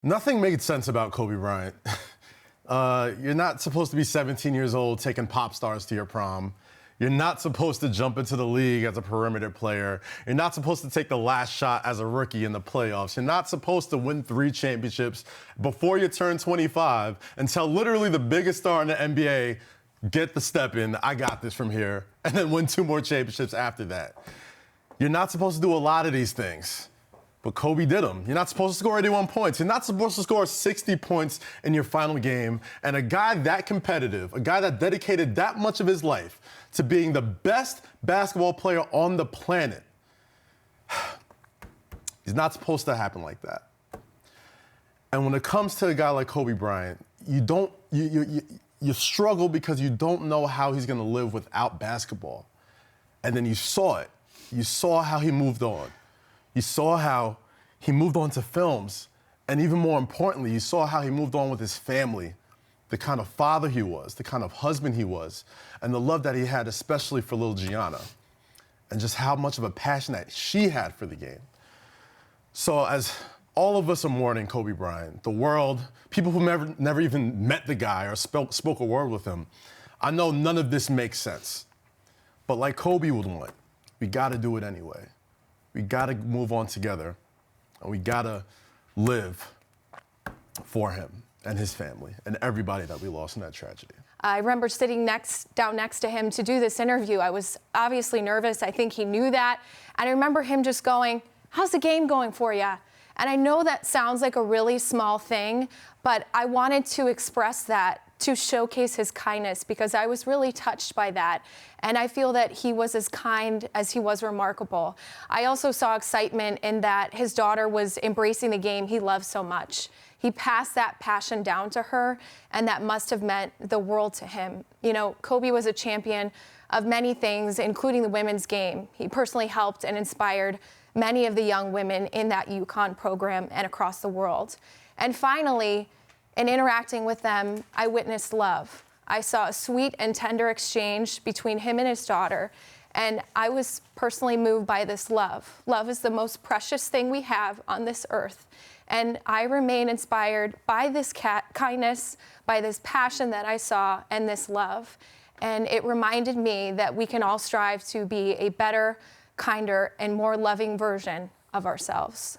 Nothing made sense about Kobe Bryant. You're not supposed to be 17 years old taking pop stars to your prom. You're not supposed to jump into the league as a perimeter player. You're not supposed to take the last shot as a rookie in the playoffs. You're not supposed to win 3 championships before you turn 25 and tell literally the biggest star in the NBA, get the step in, I got this from here, and then win 2 more championships after that. You're not supposed to do a lot of these things. But Kobe did them. You're not supposed to score 81 points. You're not supposed to score 60 points in your final game. And a guy that competitive, a guy that dedicated that much of his life to being the best basketball player on the planet, he's not supposed to happen like that. And when it comes to a guy like Kobe Bryant, you struggle because you don't know how he's going to live without basketball. And then you saw it. You saw how he moved on. You saw how he moved on to films, and even more importantly, you saw how he moved on with his family, the kind of father he was, the kind of husband he was, and the love that he had, especially for little Gianna, and just how much of a passion that she had for the game. So as all of us are mourning Kobe Bryant, the world, people who never even met the guy or spoke a word with him, I know none of this makes sense. But like Kobe would want, we got to do it anyway. We got to move on together, and we got to live for him and his family and everybody that we lost in that tragedy. I remember sitting down next to him to do this interview. I was obviously nervous. I think he knew that. And I remember him just going, "How's the game going for you?" And I know that sounds like a really small thing, but I wanted to express that to showcase his kindness because I was really touched by that. And I feel that he was as kind as he was remarkable. I also saw excitement in that his daughter was embracing the game he loves so much. He passed that passion down to her, and that must have meant the world to him. You know, Kobe was a champion of many things, including the women's game. He personally helped and inspired many of the young women in that UConn program and across the world. And finally, in interacting with them, I witnessed love. I saw a sweet and tender exchange between him and his daughter, and I was personally moved by this love. Love is the most precious thing we have on this earth, and I remain inspired by this kindness, by this passion that I saw, and this love. And it reminded me that we can all strive to be a better, kinder, and more loving version of ourselves.